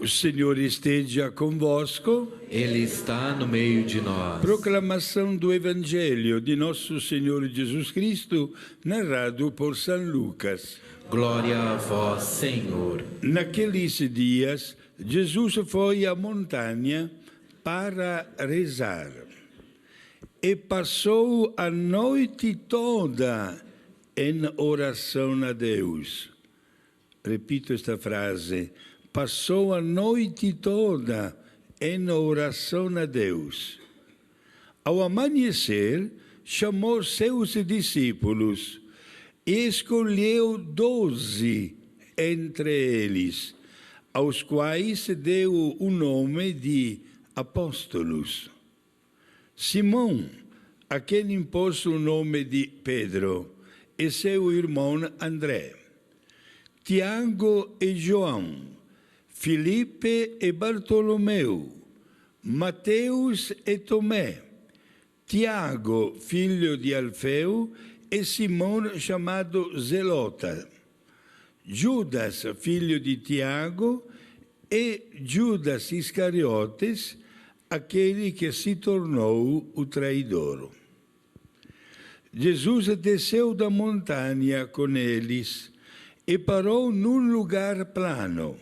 O Senhor esteja convosco. Ele está no meio de nós. Proclamação do Evangelho de Nosso Senhor Jesus Cristo, narrado por São Lucas. Glória a vós, Senhor. Naqueles dias, Jesus foi à montanha para rezar e passou a noite toda em oração a Deus. Repito esta frase. Passou a noite toda em oração a Deus. Ao amanhecer, chamou seus discípulos e escolheu 12 entre eles, aos quais deu o nome de apóstolos. Simão, a quem impôs o nome de Pedro, e seu irmão André, Tiago e João, Filipe e Bartolomeu, Mateus e Tomé, Tiago, filho de Alfeu, e Simão, chamado Zelota, Judas, filho de Tiago, e Judas Iscariotes, aquele que se tornou o traidor. Jesus desceu da montanha com eles e parou num lugar plano.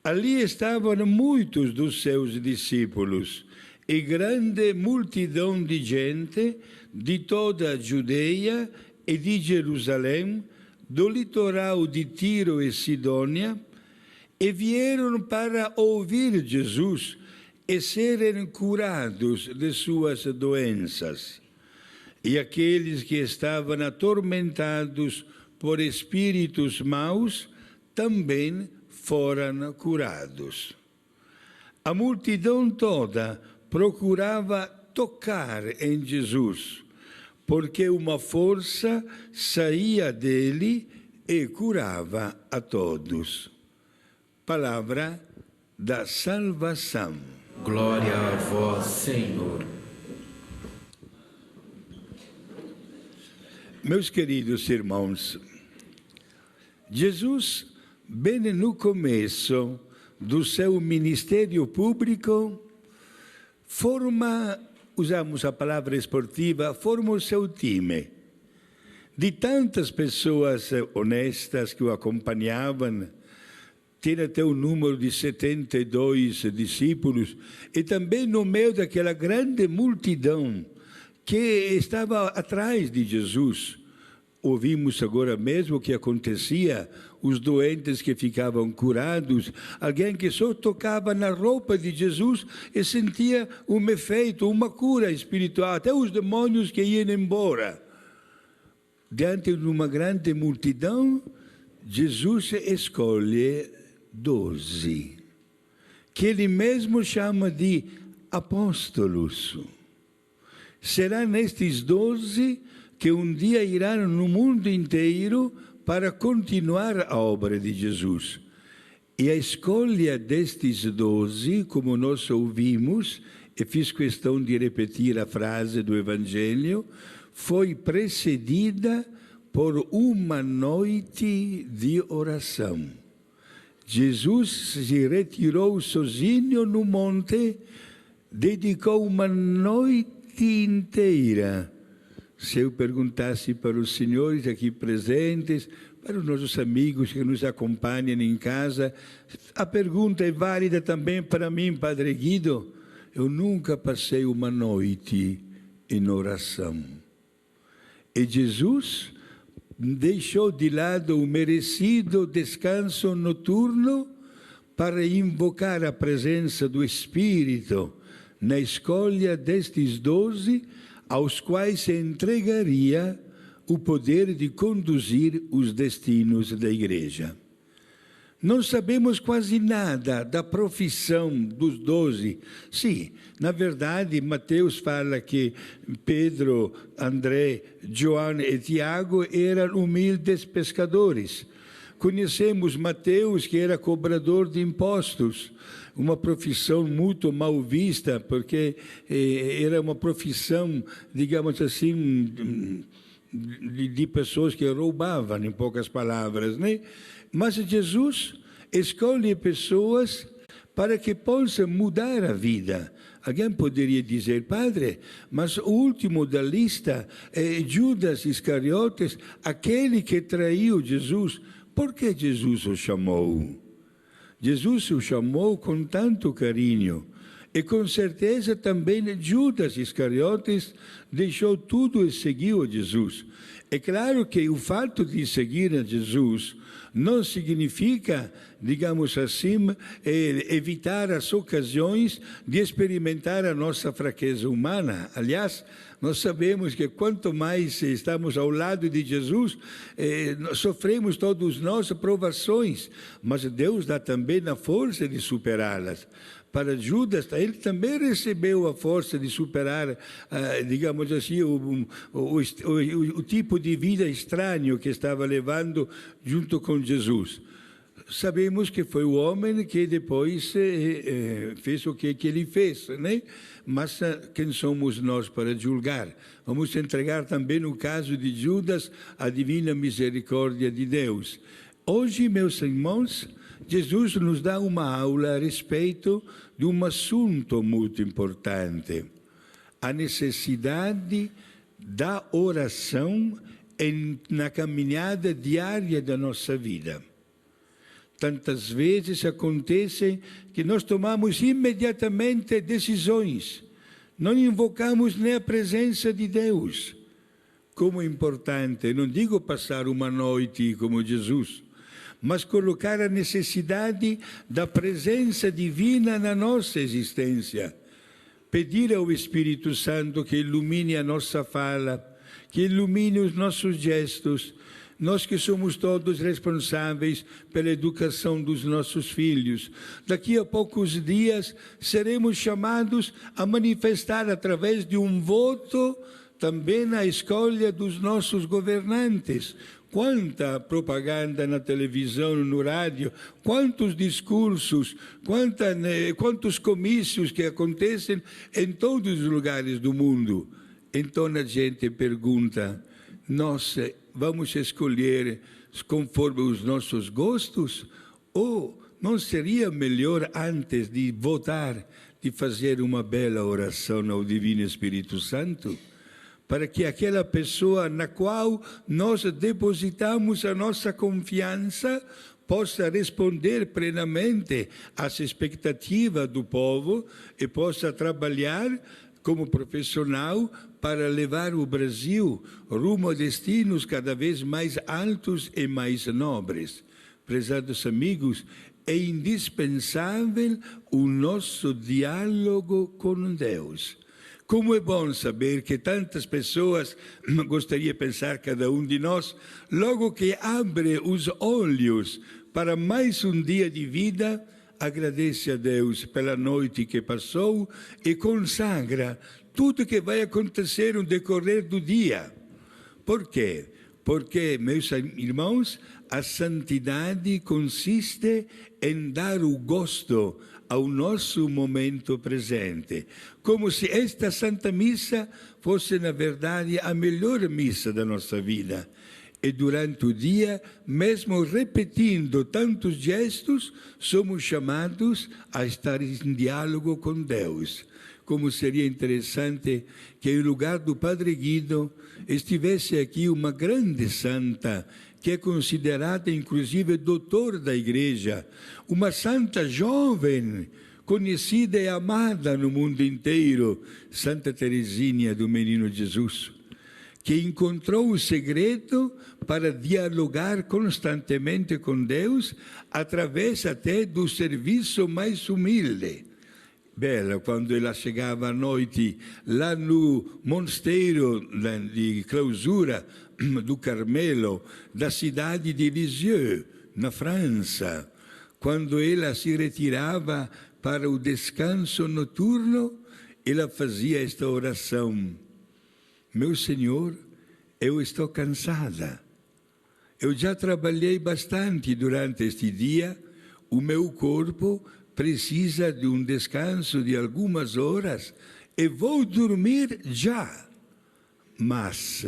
Ali estavam muitos dos seus discípulos e grande multidão de gente de toda a Judeia e de Jerusalém, do litoral de Tiro e Sidônia, e vieram para ouvir Jesus e serem curados de suas doenças. E aqueles que estavam atormentados por espíritos maus também foram curados. A multidão toda procurava tocar em Jesus, porque uma força saía dele e curava a todos. Palavra da salvação. Glória a vós, Senhor. Meus queridos irmãos, Jesus, bem no começo do seu ministério público, usamos a palavra esportiva, forma o seu time. De tantas pessoas honestas que o acompanhavam, tinha até o número de 72 discípulos, e também no meio daquela grande multidão que estava atrás de Jesus. Ouvimos agora mesmo o que acontecia, os doentes que ficavam curados, alguém que só tocava na roupa de Jesus e sentia um efeito, uma cura espiritual, até os demônios que iam embora. Diante de uma grande multidão, Jesus escolhe 12, que ele mesmo chama de apóstolos. Será nestes 12 que um dia irão no mundo inteiro para continuar a obra de Jesus. E a escolha destes 12, como nós ouvimos, e fiz questão de repetir a frase do Evangelho, foi precedida por uma noite de oração. Jesus se retirou sozinho no monte, dedicou uma noite inteira. Se eu perguntasse para os senhores aqui presentes, para os nossos amigos que nos acompanham em casa, a pergunta é válida também para mim, Padre Guido. Eu nunca passei uma noite em oração. E Jesus deixou de lado o merecido descanso noturno para invocar a presença do Espírito na escolha destes 12, aos quais se entregaria o poder de conduzir os destinos da Igreja. Não sabemos quase nada da profissão dos 12. Sim, na verdade, Mateus fala que Pedro, André, João e Tiago eram humildes pescadores. Conhecemos Mateus, que era cobrador de impostos, uma profissão muito mal vista, porque era uma profissão, digamos assim, de pessoas que roubavam, em poucas palavras, né? Mas Jesus escolhe pessoas para que possa mudar a vida. Alguém poderia dizer, padre, mas o último da lista é Judas Iscariotes, aquele que traiu Jesus. Por que Jesus o chamou? Jesus o chamou com tanto carinho. E com certeza também Judas Iscariotes deixou tudo e seguiu a Jesus. É claro que o fato de seguir a Jesus não significa, digamos assim, evitar as ocasiões de experimentar a nossa fraqueza humana. Aliás, nós sabemos que quanto mais estamos ao lado de Jesus, sofremos todos nós provações, mas Deus dá também a força de superá-las. Para Judas, ele também recebeu a força de superar, digamos assim, o tipo de vida estranho que estava levando junto com Jesus. Sabemos que foi o homem que depois fez o que ele fez, né? Mas quem somos nós para julgar? Vamos entregar também o caso de Judas à divina misericórdia de Deus. Hoje, meus irmãos, Jesus nos dá uma aula a respeito de um assunto muito importante, a necessidade da oração na caminhada diária da nossa vida. Tantas vezes acontece que nós tomamos imediatamente decisões, não invocamos nem a presença de Deus. Como é importante, não digo passar uma noite como Jesus, mas colocar a necessidade da presença divina na nossa existência. Pedir ao Espírito Santo que ilumine a nossa fala, que ilumine os nossos gestos. Nós que somos todos responsáveis pela educação dos nossos filhos. Daqui a poucos dias seremos chamados a manifestar através de um voto também a escolha dos nossos governantes. Quanta propaganda na televisão, no rádio, quantos discursos, quantos comícios que acontecem em todos os lugares do mundo. Então a gente pergunta, nós vamos escolher conforme os nossos gostos? Ou não seria melhor, antes de votar, de fazer uma bela oração ao Divino Espírito Santo? Para que aquela pessoa na qual nós depositamos a nossa confiança possa responder plenamente às expectativas do povo e possa trabalhar como profissional para levar o Brasil rumo a destinos cada vez mais altos e mais nobres. Prezados amigos, é indispensável o nosso diálogo com Deus. Como é bom saber que tantas pessoas, gostaria de pensar cada um de nós, logo que abre os olhos para mais um dia de vida, agradece a Deus pela noite que passou e consagra tudo que vai acontecer no decorrer do dia. Por quê? Porque, meus irmãos, a santidade consiste em dar o gosto ao nosso momento presente, como se esta Santa Missa fosse, na verdade, a melhor missa da nossa vida. E durante o dia, mesmo repetindo tantos gestos, somos chamados a estar em diálogo com Deus. Como seria interessante que, em lugar do Padre Guido, estivesse aqui uma grande santa, que é considerada, inclusive, doutor da Igreja, uma santa jovem, conhecida e amada no mundo inteiro, Santa Teresinha do Menino Jesus, que encontrou o segredo para dialogar constantemente com Deus, através até do serviço mais humilde. Bela, quando ela chegava à noite, lá no mosteiro de clausura do Carmelo, da cidade de Lisieux, na França, quando ela se retirava para o descanso noturno, ela fazia esta oração: meu Senhor, eu estou cansada. Eu já trabalhei bastante durante este dia, o meu corpo precisa de um descanso de algumas horas e vou dormir já. Mas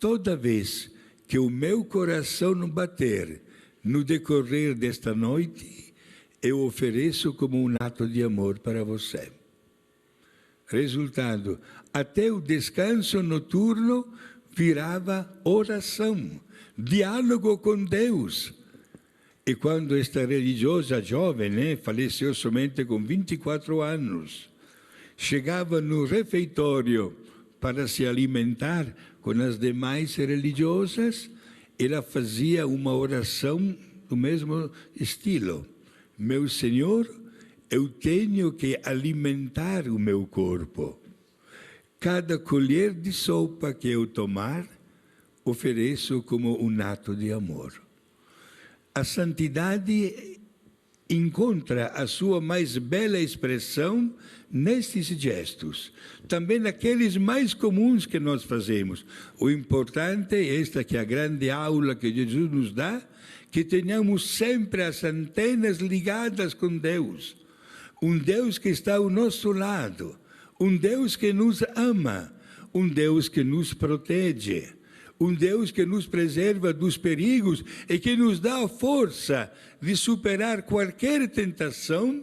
toda vez que o meu coração bater no decorrer desta noite, eu ofereço como um ato de amor para você. Resultado, até o descanso noturno virava oração, diálogo com Deus. E quando esta religiosa jovem, faleceu somente com 24 anos, chegava no refeitório para se alimentar com as demais religiosas, ela fazia uma oração do mesmo estilo. Meu Senhor, eu tenho que alimentar o meu corpo. Cada colher de sopa que eu tomar, ofereço como um ato de amor. A santidade encontra a sua mais bela expressão nestes gestos, também naqueles mais comuns que nós fazemos. O importante é esta que é a grande aula que Jesus nos dá, que tenhamos sempre as antenas ligadas com Deus. Um Deus que está ao nosso lado, um Deus que nos ama, um Deus que nos protege, um Deus que nos preserva dos perigos e que nos dá a força de superar qualquer tentação,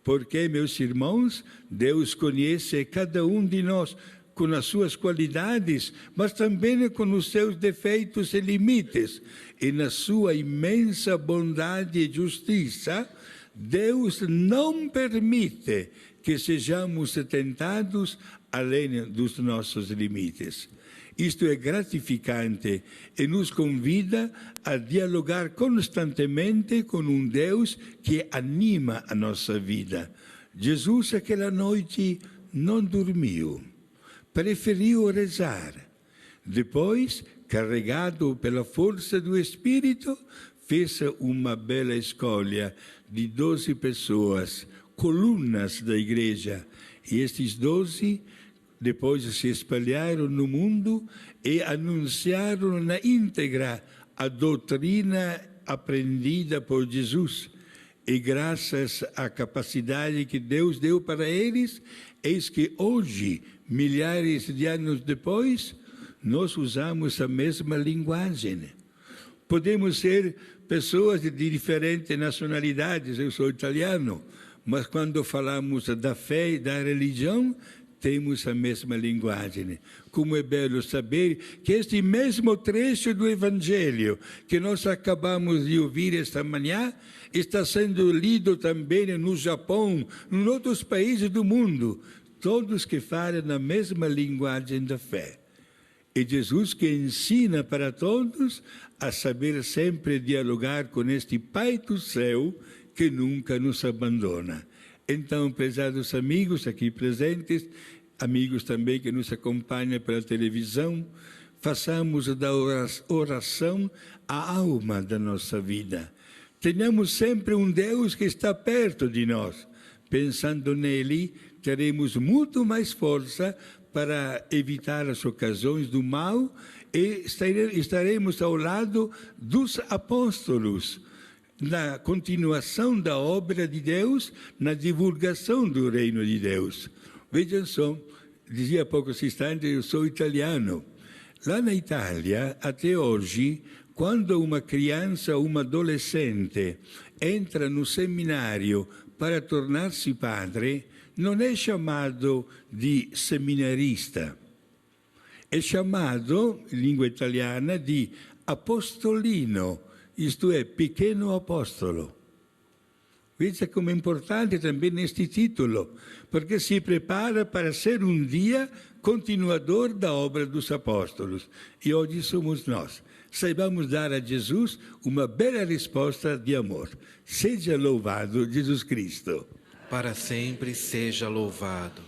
porque, meus irmãos, Deus conhece cada um de nós com as suas qualidades, mas também com os seus defeitos e limites. E na sua imensa bondade e justiça, Deus não permite que sejamos tentados além dos nossos limites. Isto é gratificante e nos convida a dialogar constantemente com um Deus que anima a nossa vida. Jesus, aquela noite, não dormiu, preferiu rezar. Depois, carregado pela força do Espírito, fez uma bela escolha de 12 pessoas, colunas da igreja. E estes 12 depois se espalharam no mundo e anunciaram na íntegra a doutrina aprendida por Jesus. E graças à capacidade que Deus deu para eles, eis que hoje, milhares de anos depois, nós usamos a mesma linguagem. Podemos ser pessoas de diferentes nacionalidades, eu sou italiano, mas quando falamos da fé e da religião, temos a mesma linguagem. Como é belo saber que este mesmo trecho do Evangelho que nós acabamos de ouvir esta manhã está sendo lido também no Japão, em outros países do mundo, todos que falam a mesma linguagem da fé. E Jesus que ensina para todos a saber sempre dialogar com este Pai do céu que nunca nos abandona. Então, prezados amigos aqui presentes, amigos também que nos acompanham pela televisão, façamos da oração a alma da nossa vida. Tenhamos sempre um Deus que está perto de nós. Pensando nele, teremos muito mais força para evitar as ocasiões do mal e estaremos ao lado dos apóstolos, na continuação da obra de Deus, na divulgação do reino de Deus. Vejam só, dizia há poucos instantes, eu sou italiano. Lá na Itália, até hoje, quando uma criança ou uma adolescente entra no seminário para tornar-se padre, não é chamado de seminarista. É chamado, em língua italiana, de apostolino, isto é, pequeno apóstolo. Veja como é importante também este título, porque se prepara para ser um dia continuador da obra dos apóstolos. E hoje somos nós. Saibamos dar a Jesus uma bela resposta de amor. Seja louvado Jesus Cristo. Para sempre seja louvado.